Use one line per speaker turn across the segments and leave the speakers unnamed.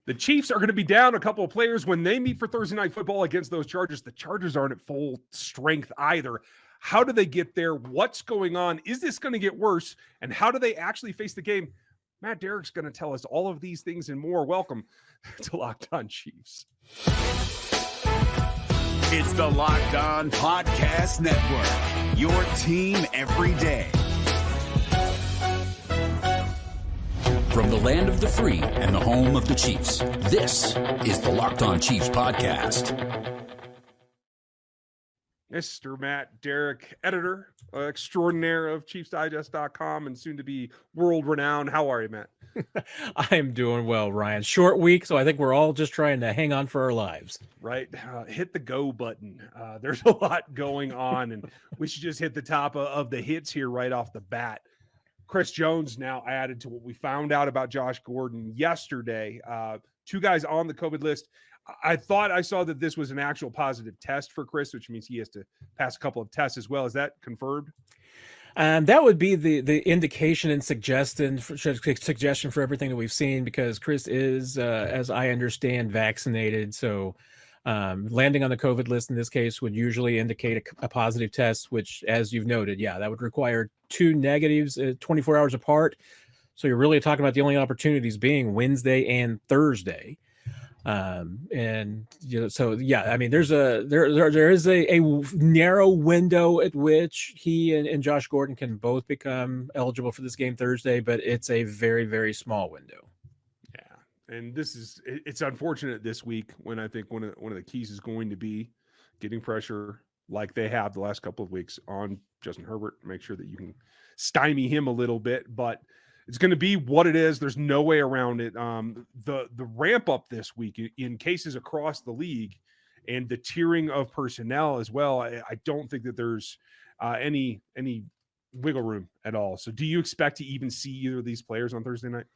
The Chiefs are going to be down a couple of players when they meet for Thursday Night Football against those Chargers. The Chargers aren't at full strength either. How do they get there? What's going on? Is this going to get worse? And how do they actually face the game? Matt Derrick's going to tell us all of these things and more. Welcome to Locked On Chiefs.
It's the Locked On Podcast Network, your team every day.
From the land of the free and the home of the Chiefs, this is the Locked On Chiefs podcast.
Mr. Matt Derrick, editor extraordinaire of ChiefsDigest.com and soon to be world renowned. How are you, Matt?
I am doing well, Ryan. Short week, so I think we're all just trying to hang on for our lives.
Right. Hit the go button. There's a lot going on, and we should just hit the top of the hits here right off the bat. Chris Jones now added to what we found out about Josh Gordon yesterday. Two guys on the COVID list. I thought I saw that this was an actual positive test for Chris, which means he has to pass a couple of tests as well. Is that confirmed?
That would be the indication and suggestion for everything that we've seen, because Chris is, as I understand, vaccinated. So landing on the COVID list in this case would usually indicate a positive test, which, as you've noted, that would require two negatives 24 hours apart. So you're really talking about the only opportunities being Wednesday and Thursday. And I mean, there is a narrow window at which he and Josh Gordon can both become eligible for this game Thursday, but it's a very, very small window.
Yeah. And it's unfortunate this week when I think one of the keys is going to be getting pressure like they have the last couple of weeks on Justin Herbert, make sure that you can stymie him a little bit, but it's going to be what it is. There's no way around it. The ramp up this week in cases across the league and the tiering of personnel as well, I don't think that there's any wiggle room at all. So do you expect to even see either of these players on Thursday night?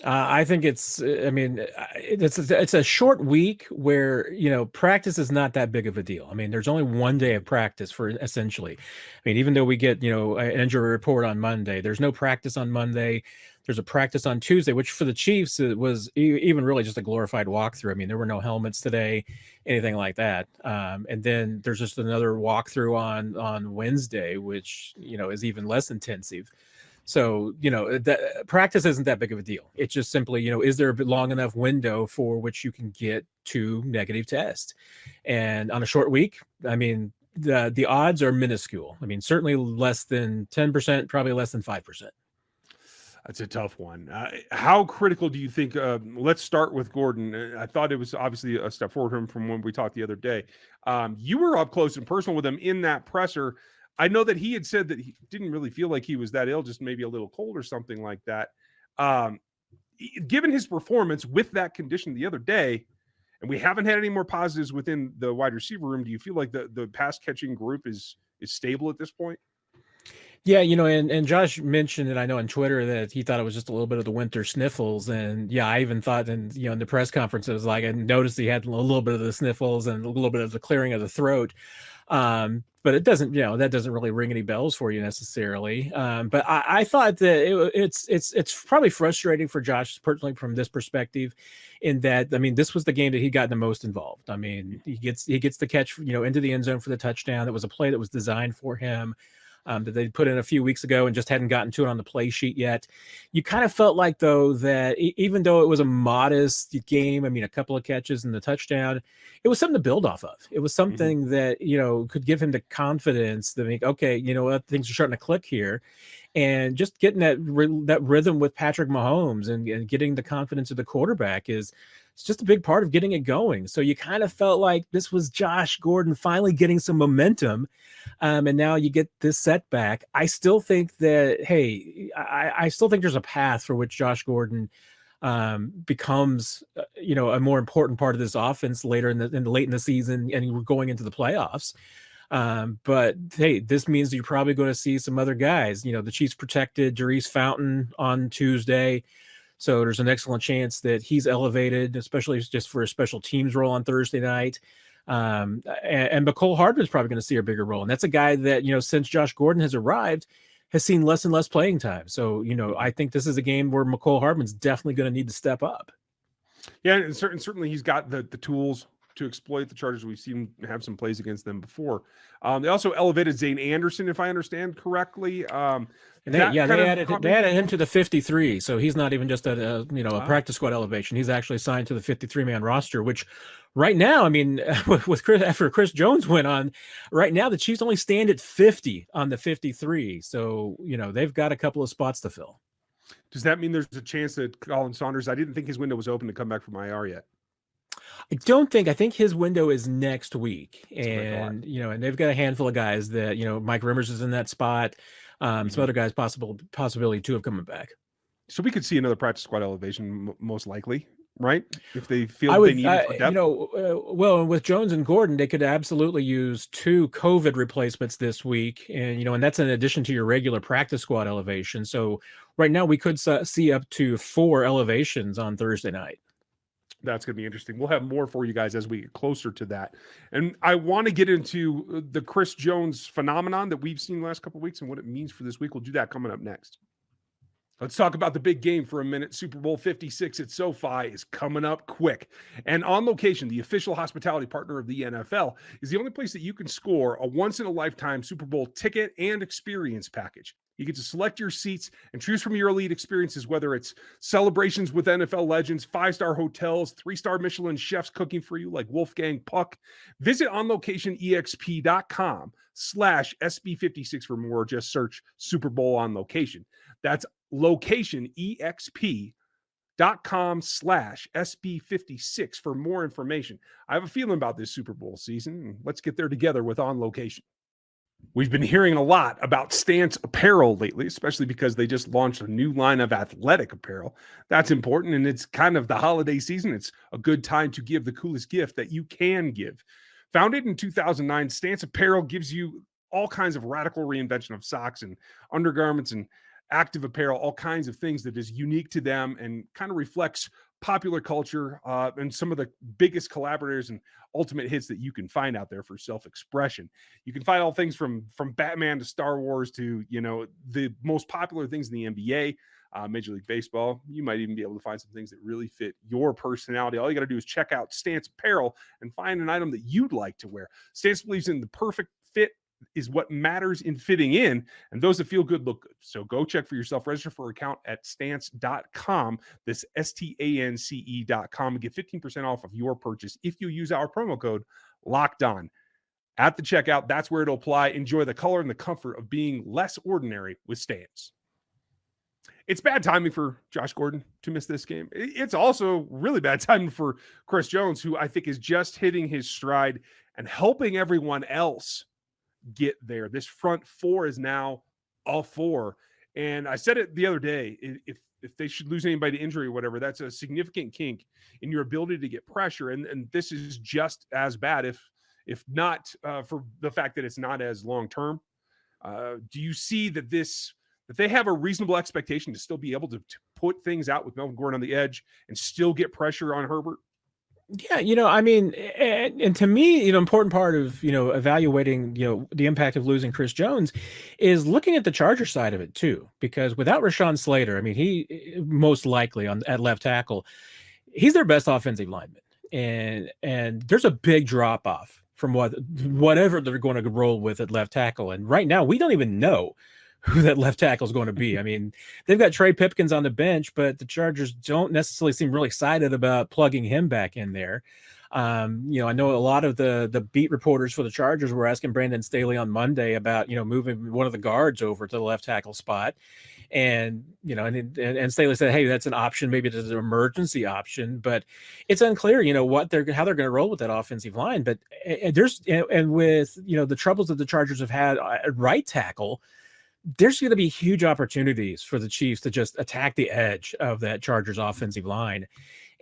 I think it's a short week where, practice is not that big of a deal. I mean, there's only one day of practice for essentially. I mean, even though we get, an injury report on Monday, there's no practice on Monday. There's a practice on Tuesday, which for the Chiefs, it was even really just a glorified walkthrough. I mean, there were no helmets today, anything like that. And then there's just another walkthrough on Wednesday, which, is even less intensive. So, that practice isn't that big of a deal. It's just simply, is there a long enough window for which you can get two negative tests? And on a short week, I mean, the odds are minuscule. I mean, certainly less than 10%, probably less than 5%.
That's a tough one. How critical do you think? Let's start with Gordon. I thought it was obviously a step forward from when we talked the other day. You were up close and personal with him in that presser. I know that he had said that he didn't really feel like he was that ill, just maybe a little cold or something like that. Given his performance with that condition the other day, and we haven't had any more positives within the wide receiver room, do you feel like the pass catching group is stable at this point?
Yeah, and Josh mentioned it, I know on Twitter, that he thought it was just a little bit of the winter sniffles. And I even thought in the press conference, it was like, I noticed he had a little bit of the sniffles and a little bit of the clearing of the throat. But it doesn't, that doesn't really ring any bells for you necessarily. But I thought that it's probably frustrating for Josh personally from this perspective, in that, I mean, this was the game that he got the most involved. I mean, he gets the catch, into the end zone for the touchdown. That was a play that was designed for him. That they put in a few weeks ago and just hadn't gotten to it on the play sheet yet. You kind of felt like, though, that even though it was a modest game, I mean, a couple of catches and the touchdown, it was something to build off of. It was something that, could give him the confidence to make, okay, things are starting to click here. And just getting that rhythm with Patrick Mahomes and getting the confidence of the quarterback it's just a big part of getting it going. So you kind of felt like this was Josh Gordon finally getting some momentum. And now you get this setback. I still think that, I still think there's a path for which Josh Gordon becomes, a more important part of this offense later late in the season, and we're going into the playoffs. But hey, this means you're probably going to see some other guys. The Chiefs protected Jerice Fountain on Tuesday, so there's an excellent chance that he's elevated, especially just for a special teams role on Thursday night. And McCole Hardman is probably going to see a bigger role, and that's a guy that since Josh Gordon has arrived, has seen less and less playing time. So I think this is a game where McCole Hardman's definitely going to need to step up.
Yeah, and certainly he's got the tools to exploit the Chargers. We've seen him have some plays against them before. They also elevated Zane Anderson, if I understand correctly.
And they added him to the 53, so he's not even just a practice squad elevation. He's actually signed to the 53-man roster, which right now, I mean, with Chris, after Chris Jones went on, right now the Chiefs only stand at 50 on the 53. So they've got a couple of spots to fill.
Does that mean there's a chance that Colin Saunders? I didn't think his window was open to come back from IR yet.
I think his window is next week, and and they've got a handful of guys that Mike Rimmers is in that spot. Some other guys possibility too of coming back.
So we could see another practice squad elevation, most likely, right? If they feel they need it for depth.
Well, with Jones and Gordon, they could absolutely use 2 COVID replacements this week, and that's in addition to your regular practice squad elevation. So right now we could see up to 4 elevations on Thursday night.
That's going to be interesting. We'll have more for you guys as we get closer to that. And I want to get into the Chris Jones phenomenon that we've seen the last couple of weeks and what it means for this week. We'll do that coming up next. Let's talk about the big game for a minute. Super Bowl 56 at SoFi is coming up quick. And On Location, the official hospitality partner of the NFL, is the only place that you can score a once-in-a-lifetime Super Bowl ticket and experience package. You get to select your seats and choose from your elite experiences, whether it's celebrations with NFL legends, 5-star hotels, 3-star Michelin chefs cooking for you like Wolfgang Puck. Visit onlocationexp.com/SB56 for more. Just search Super Bowl On Location. That's locationexp.com/SB56 for more information. I have a feeling about this Super Bowl season. Let's get there together with On Location. We've been hearing a lot about Stance Apparel lately, especially because they just launched a new line of athletic apparel. That's important, and it's kind of the holiday season. It's a good time to give the coolest gift that you can give. Founded in 2009, Stance Apparel gives you all kinds of radical reinvention of socks and undergarments and active apparel, all kinds of things that is unique to them and kind of reflects popular culture and some of the biggest collaborators and ultimate hits that you can find out there for self-expression. You can find all things from Batman to Star Wars to, the most popular things in the NBA, Major League Baseball. You might even be able to find some things that really fit your personality. All you got to do is check out Stance Apparel and find an item that you'd like to wear. Stance believes in the perfect fit is what matters in fitting in, and those that feel good look good. So go check for yourself. Register for an account at stance.com. This STANCE.com and get 15% off of your purchase if you use our promo code Locked On at the checkout. That's where it'll apply. Enjoy the color and the comfort of being less ordinary with Stance. It's bad timing for Josh Gordon to miss this game. It's also really bad timing for Chris Jones, who I think is just hitting his stride and helping everyone else get there. This front four is now all 4. And I said it the other day, if they should lose anybody to injury or whatever, that's a significant kink in your ability to get pressure. And this is just as bad, if not for the fact that it's not as long-term. Do you see that they have a reasonable expectation to still be able to put things out with Melvin Gordon on the edge and still get pressure on Herbert?
Yeah, I mean, and to me, important part of, evaluating, the impact of losing Chris Jones is looking at the Charger side of it too, because without Rashawn Slater, I mean, he most likely at left tackle, he's their best offensive lineman. And there's a big drop off from whatever they're going to roll with at left tackle. And right now we don't even know who that left tackle is going to be. I mean, they've got Trey Pipkins on the bench, but the Chargers don't necessarily seem really excited about plugging him back in there. I know a lot of the beat reporters for the Chargers were asking Brandon Staley on Monday about, moving one of the guards over to the left tackle spot. And, and Staley said, hey, that's an option. Maybe it's an emergency option, but it's unclear, how they're going to roll with that offensive line. But there's, and with, the troubles that the Chargers have had at right tackle, there's going to be huge opportunities for the Chiefs to just attack the edge of that Chargers offensive line.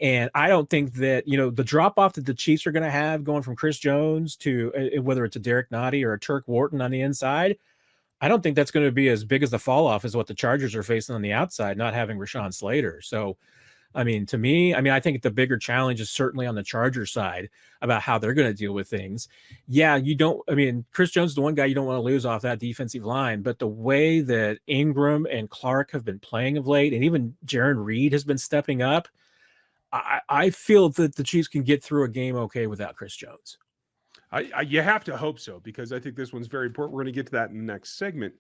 And I don't think that, the drop off that the Chiefs are going to have going from Chris Jones to whether it's a Derrick Nottie or a Turk Wharton on the inside, I don't think that's going to be as big as the fall off as what the Chargers are facing on the outside, not having Rashawn Slater. So, I mean, to me, I think the bigger challenge is certainly on the Chargers side about how they're going to deal with things. Yeah, Chris Jones is the one guy you don't want to lose off that defensive line, but the way that Ingram and Clark have been playing of late, and even Jaron Reed has been stepping up, I feel that the Chiefs can get through a game okay without Chris Jones.
You have to hope so, because I think this one's very important. We're going to get to that in the next segment.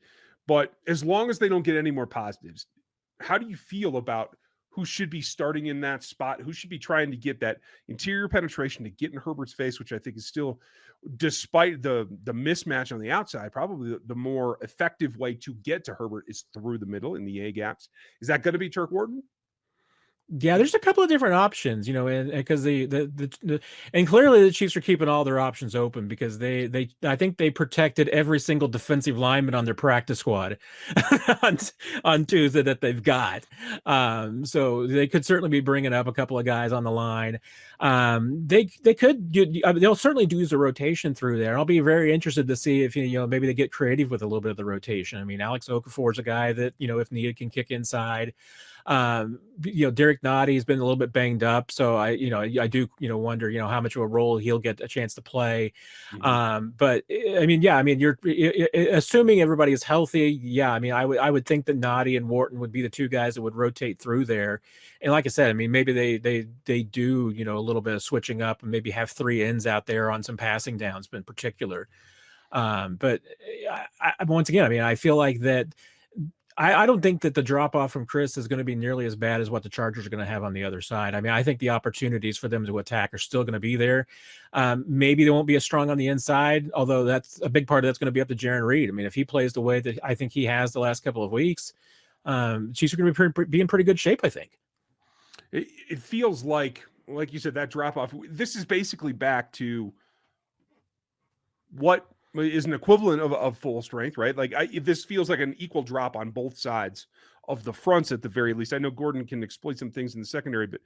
But as long as they don't get any more positives, how do you feel about who should be starting in that spot? Who should be trying to get that interior penetration to get in Herbert's face, which I think is still, despite the mismatch on the outside, probably the more effective way to get to Herbert is through the middle in the A gaps. Is that going to be Turk Wharton?
Yeah, there's a couple of different options, and because and clearly the Chiefs are keeping all their options open, because I think they protected every single defensive lineman on their practice squad on Tuesday that they've got. So they could certainly be bringing up a couple of guys on the line. They'll certainly use a rotation through there. I'll be very interested to see if maybe they get creative with a little bit of the rotation. I mean, Alex Okafor is a guy that if needed can kick inside. Derrick Notty's been a little bit banged up, so I do wonder how much of a role he'll get a chance to play.
Mm-hmm.
But you're assuming everybody is healthy. Yeah, I mean, I would think that Notty and Wharton would be the two guys that would rotate through there. And like I said, I mean, maybe they do a little bit of switching up and maybe have three ends out there on some passing downs in particular. But once again, I mean, I feel like that. I don't think that the drop off from Chris is going to be nearly as bad as what the Chargers are going to have on the other side. I mean, I think the opportunities for them to attack are still going to be there. Maybe they won't be as strong on the inside, although that's a big part of that's going to be up to Jarran Reed. I mean, if he plays the way that I think he has the last couple of weeks, Chiefs are going to be in pretty good shape, I think.
It feels like you said, that drop off. This is basically back to what is an equivalent of full strength, right? Like this feels like an equal drop on both sides of the fronts at the very least. I know Gordon can exploit some things in the secondary, but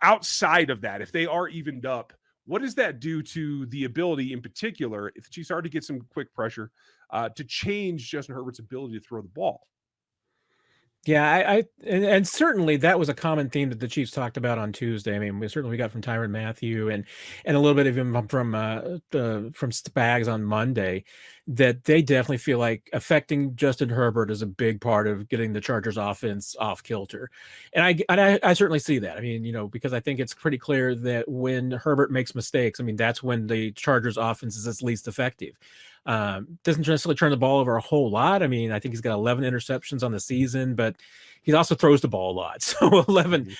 outside of that, if they are evened up, what does that do to the ability, in particular, if the Chiefs are to get some quick pressure, to change Justin Herbert's ability to throw the ball?
Yeah, and certainly that was a common theme that the Chiefs talked about on Tuesday. I mean, we got from Tyrann Mathieu and a little bit of him from Spags on Monday, that they definitely feel like affecting Justin Herbert is a big part of getting the Chargers offense off kilter. And I certainly see that. I mean, because I think it's pretty clear that when Herbert makes mistakes, I mean, that's when the Chargers offense is its least effective. Doesn't necessarily turn the ball over a whole lot. I mean, I think he's got 11 interceptions on the season, but he also throws the ball a lot. So 11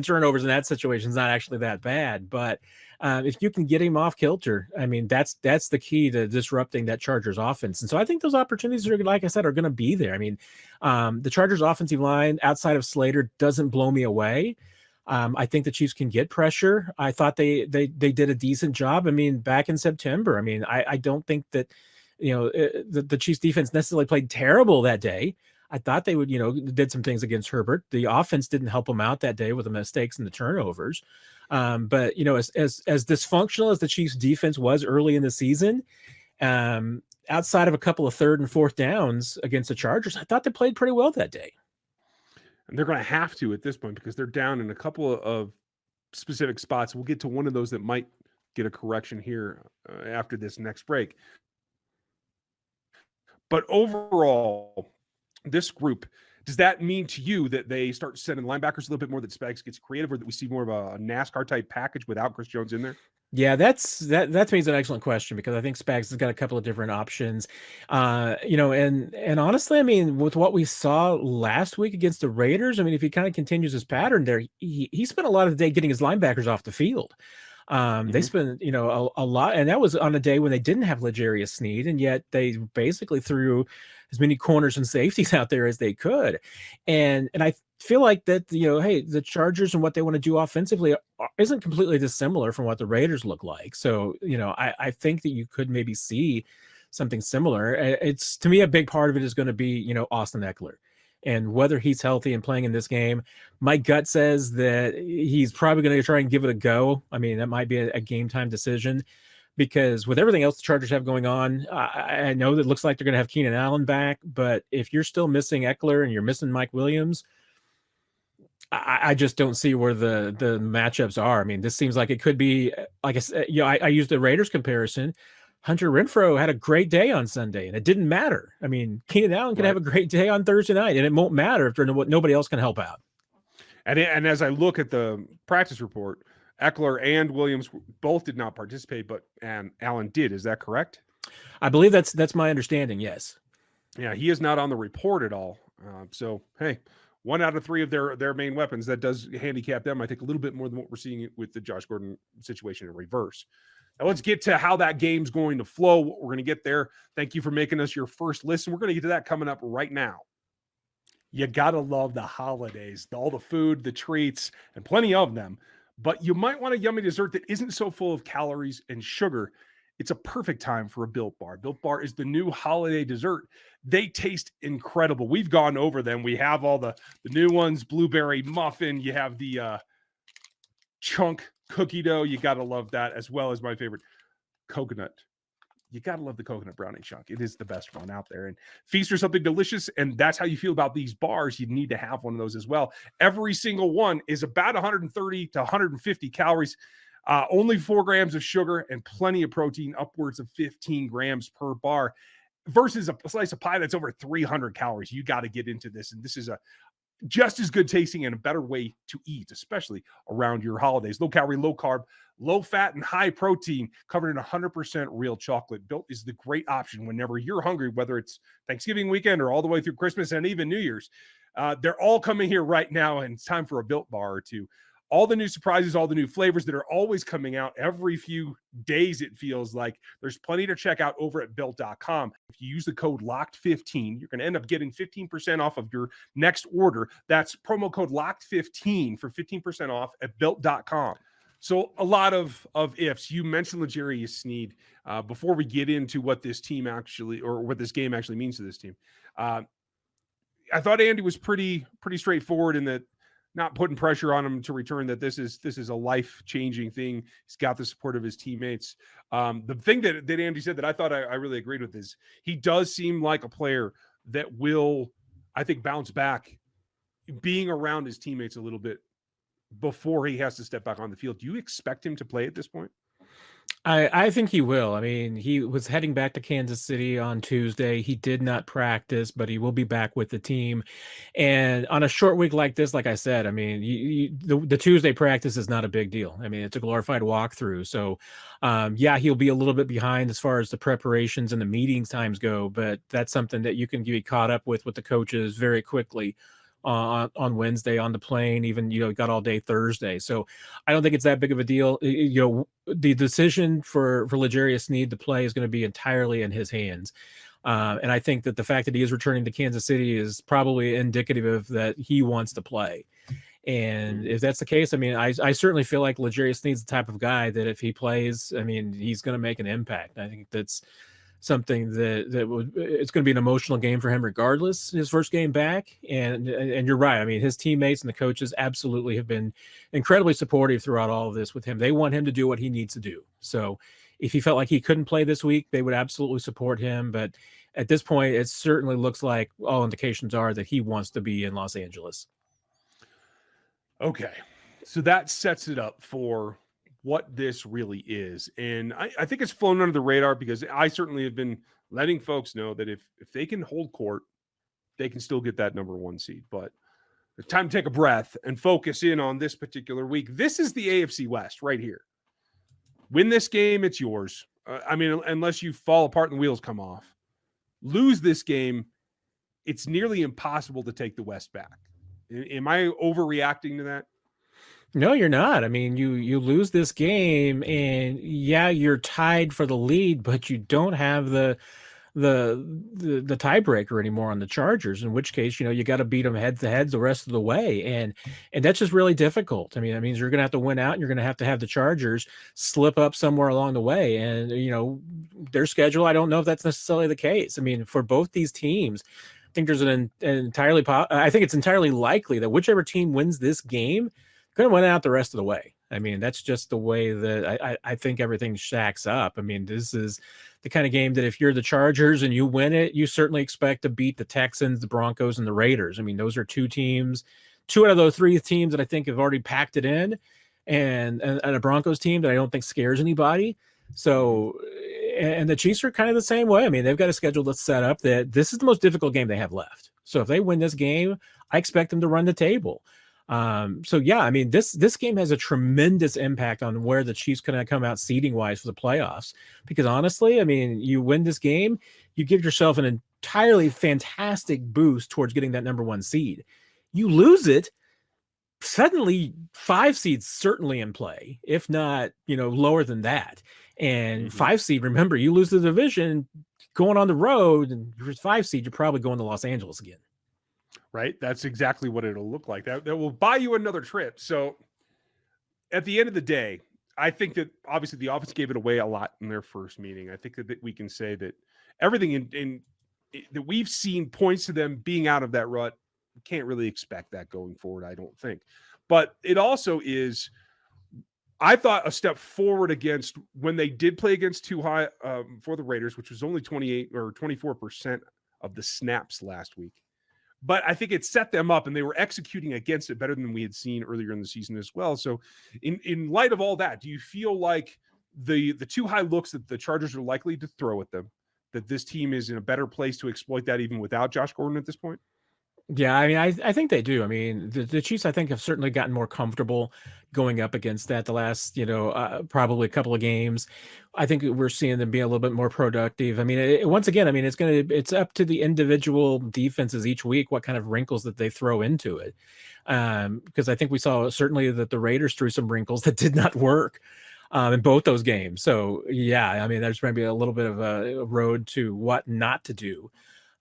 turnovers in that situation is not actually that bad. But if you can get him off kilter, I mean, that's the key to disrupting that Chargers offense. And so I think those opportunities are, like I said, are going to be there. I mean, the Chargers offensive line outside of Slater doesn't blow me away. I think the Chiefs can get pressure. I thought they did a decent job. I mean, back in September, I mean, I don't think that, the Chiefs defense necessarily played terrible that day. I thought they would, did some things against Herbert. The offense didn't help them out that day with the mistakes and the turnovers. But as dysfunctional as the Chiefs defense was early in the season, outside of a couple of third and fourth downs against the Chargers, I thought they played pretty well that day.
And they're going to have to at this point, because they're down in a couple of specific spots. We'll get to one of those that might get a correction here after this next break. But overall, this group, does that mean to you that they start sending linebackers a little bit more, that Spags gets creative, or that we see more of a NASCAR type package without Chris Jones in there?
Yeah, that to me is an excellent question, because I think Spags has got a couple of different options. And honestly, I mean, with what we saw last week against the Raiders, I mean, if he kind of continues his pattern there, he spent a lot of the day getting his linebackers off the field. They spent, a lot, and that was on a day when they didn't have L'Jarius Sneed, and yet they basically threw as many corners and safeties out there as they could. And I feel like that, hey, the Chargers and what they want to do offensively isn't completely dissimilar from what the Raiders look like. So, I think that you could maybe see something similar. It's, to me, a big part of it is going to be, Austin Ekeler. And whether he's healthy and playing in this game, my gut says that he's probably going to try and give it a go. I mean, that might be a game time decision, because with everything else the Chargers have going on, I know that it looks like they're going to have Keenan Allen back, but if you're still missing Ekeler and you're missing Mike Williams, I just don't see where the matchups are. I mean, this seems like it could be, like I said, I used the Raiders comparison. Hunter Renfrow had a great day on Sunday, and it didn't matter. I mean, Keenan Allen can have a great day on Thursday night, and it won't matter if nobody else can help out.
And as I look at the practice report, Eckler and Williams both did not participate, and Allen did. Is that correct?
I believe that's my understanding. Yes.
Yeah, he is not on the report at all. So, hey, 1 out of 3 of their main weapons, that does handicap them, I think, a little bit more than what we're seeing with the Josh Gordon situation in reverse. Now, let's get to how that game's going to flow. We're going to get there. Thank you for making us your first listen. We're going to get to that coming up right now. You got to love the holidays, all the food, the treats, and plenty of them. But you might want a yummy dessert that isn't so full of calories and sugar. It's a perfect time for a Built Bar. Built Bar is the new holiday dessert. They taste incredible. We've gone over them. We have all the new ones, blueberry muffin. You have the chunk cookie dough. You got to love that, as well as my favorite, coconut. You got to love the coconut brownie chunk. It is the best one out there. And feast or something delicious, and that's how you feel about these bars. You need to have one of those as well. Every single one is about 130 to 150 calories, only 4 grams of sugar, and plenty of protein, upwards of 15 grams per bar, versus a slice of pie that's over 300 calories. You got to get into this, and this is a just as good tasting and a better way to eat, especially around your holidays. Low calorie, low carb, low fat, and high protein, covered in 100% real chocolate. Built is the great option whenever you're hungry, whether it's Thanksgiving weekend or all the way through Christmas and even New Year's. They're all coming here right now, and it's time for a Built Bar or two. All the new surprises, all the new flavors that are always coming out every few days, it feels like. There's plenty to check out over at Built.com. If you use the code LOCKED15, you're going to end up getting 15% off of your next order. That's promo code LOCKED15 for 15% off at Built.com. So a lot of ifs. You mentioned L'Jarius Sneed. Before we get into what this team actually, or what this game actually means to this team, I thought Andy was pretty straightforward in that, not putting pressure on him to return, that this is a life-changing thing. He's got the support of his teammates. The thing that Andy said that I thought I really agreed with is he does seem like a player that will, I think, bounce back being around his teammates a little bit before he has to step back on the field. Do you expect him to play at this point?
I think he will. I mean, he was heading back to Kansas City on Tuesday. He did not practice, but he will be back with the team. And on a short week like this, like I said, I mean, the Tuesday practice is not a big deal. I mean, it's a glorified walkthrough. So, yeah, he'll be a little bit behind as far as the preparations and the meetings times go, but that's something that you can be caught up with the coaches very quickly. On Wednesday on the plane, even, got all day Thursday. So I don't think it's that big of a deal. The decision for L'Jarius Sneed to play is going to be entirely in his hands. And I think that the fact that he is returning to Kansas City is probably indicative of that he wants to play. And if that's the case, I mean, I certainly feel like L'Jarius Sneed's the type of guy that if he plays, I mean, he's going to make an impact. I think that's something it's going to be an emotional game for him regardless, his first game back. And you're right. I mean, his teammates and the coaches absolutely have been incredibly supportive throughout all of this with him. They want him to do what he needs to do. So if he felt like he couldn't play this week, they would absolutely support him. But at this point, it certainly looks like all indications are that he wants to be in Los Angeles.
Okay. So that sets it up for what this really is. And I think it's flown under the radar because I certainly have been letting folks know that if they can hold court, they can still get that number 1 seed. But it's time to take a breath and focus in on this particular week. This is the AFC West right here. Win this game, it's yours. I mean, unless you fall apart and the wheels come off. Lose this game, it's nearly impossible to take the West back. Am I overreacting to that?
No, you're not. I mean, you lose this game and yeah, you're tied for the lead, but you don't have the tiebreaker anymore on the Chargers, in which case, you got to beat them head to head the rest of the way. And that's just really difficult. I mean, that means you're going to have to win out and you're going to have the Chargers slip up somewhere along the way. And, their schedule, I don't know if that's necessarily the case. I mean, for both these teams, I think there's I think it's entirely likely that whichever team wins this game going to win out the rest of the way. I mean, that's just the way that I think everything stacks up. I mean, this is the kind of game that if you're the Chargers and you win it, you certainly expect to beat the Texans, the Broncos, and the Raiders. I mean, those are 2 out of those 3 teams that I think have already packed it in, and a Broncos team that I don't think scares anybody. So, and the Chiefs are kind of the same way. I mean, they've got a schedule that's set up that this is the most difficult game they have left. So if they win this game, I expect them to run the table. So yeah, I mean, this game has a tremendous impact on where the Chiefs can come out seeding wise for the playoffs. Because honestly, I mean, you win this game, you give yourself an entirely fantastic boost towards getting that number 1 seed. You lose it, suddenly 5 seeds certainly in play, if not, lower than that. And 5 seed, remember, you lose the division going on the road, and you're 5 seed, you're probably going to Los Angeles again.
Right. That's exactly what it'll look like. That will buy you another trip. So at the end of the day, I think that obviously the offense gave it away a lot in their first meeting. I think that we can say that everything in that we've seen points to them being out of that rut. We can't really expect that going forward, I don't think. But it also is, I thought, a step forward against when they did play against too high for the Raiders, which was only 28 or 24% of the snaps last week. But I think it set them up, and they were executing against it better than we had seen earlier in the season as well. So in light of all that, do you feel like the too high looks that the Chargers are likely to throw at them, that this team is in a better place to exploit that even without Josh Gordon at this point?
Yeah, I mean, I think they do. I mean, the Chiefs, I think, have certainly gotten more comfortable going up against that the last, probably a couple of games. I think we're seeing them being a little bit more productive. I mean, once again, I mean, it's up to the individual defenses each week what kind of wrinkles that they throw into it. Because I think we saw certainly that the Raiders threw some wrinkles that did not work in both those games. So yeah, I mean, there's maybe a little bit of a road to what not to do.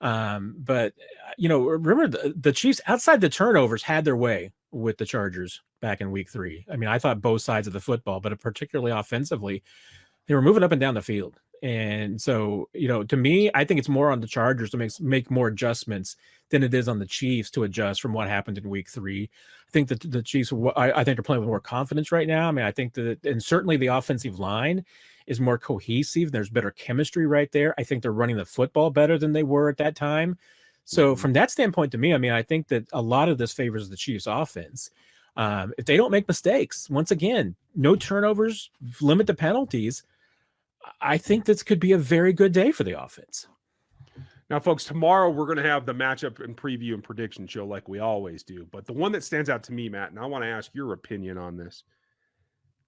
But remember the Chiefs outside the turnovers had their way with the Chargers back in week 3. I mean, I thought both sides of the football, but particularly offensively, they were moving up and down the field. And so, to me, I think it's more on the Chargers to make more adjustments than it is on the Chiefs to adjust from what happened in week 3. I think that the Chiefs, I think they're playing with more confidence right now. I mean, I think that, and certainly the offensive line is more cohesive. There's better chemistry right there. I think they're running the football better than they were at that time. So from that standpoint, to me, I mean, I think that a lot of this favors the Chiefs offense. If they don't make mistakes, once again, no turnovers, limit the penalties, I think this could be a very good day for the offense.
Now, folks, tomorrow we're going to have the matchup and preview and prediction show like we always do. But the one that stands out to me, Matt, and I want to ask your opinion on this.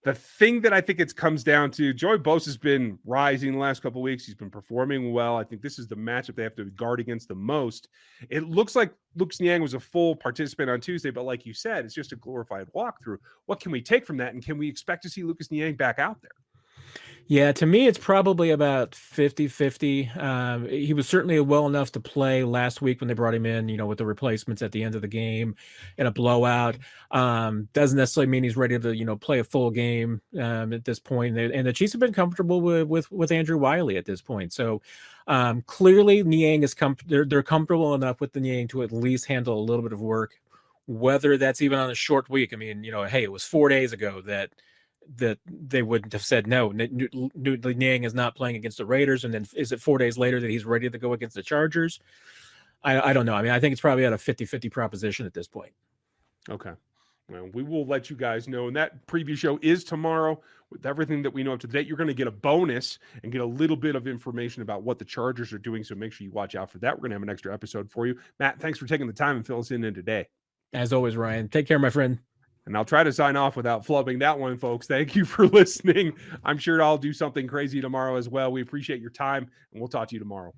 The thing that I think it comes down to, Joey Bosa has been rising the last couple of weeks. He's been performing well. I think this is the matchup they have to guard against the most. It looks like Lucas Niang was a full participant on Tuesday, but like you said, it's just a glorified walkthrough. What can we take from that? And can we expect to see Lucas Niang back out there?
Yeah, to me, it's probably about 50-50. He was certainly well enough to play last week when they brought him in, with the replacements at the end of the game in a blowout. Doesn't necessarily mean he's ready to, play a full game at this point. And the Chiefs have been comfortable with Andrew Wiley at this point. So clearly Niang is they're comfortable enough with the Niang to at least handle a little bit of work, whether that's even on a short week. I mean, hey, it was 4 days ago that they wouldn't have said no. Niang is not playing against the Raiders, and then is it 4 days later that he's ready to go against the Chargers? I don't know. I mean, I think it's probably at a 50-50 proposition at this point.
Okay. Well, we will let you guys know. And that preview show is tomorrow with everything that we know up to date. You're going to get a bonus and get a little bit of information about what the Chargers are doing. So make sure you watch out for that. We're going to have an extra episode for you. Matt, thanks for taking the time and fill us in today.
As always, Ryan, take care, my friend.
And I'll try to sign off without flubbing that one, folks. Thank you for listening. I'm sure I'll do something crazy tomorrow as well. We appreciate your time, and we'll talk to you tomorrow.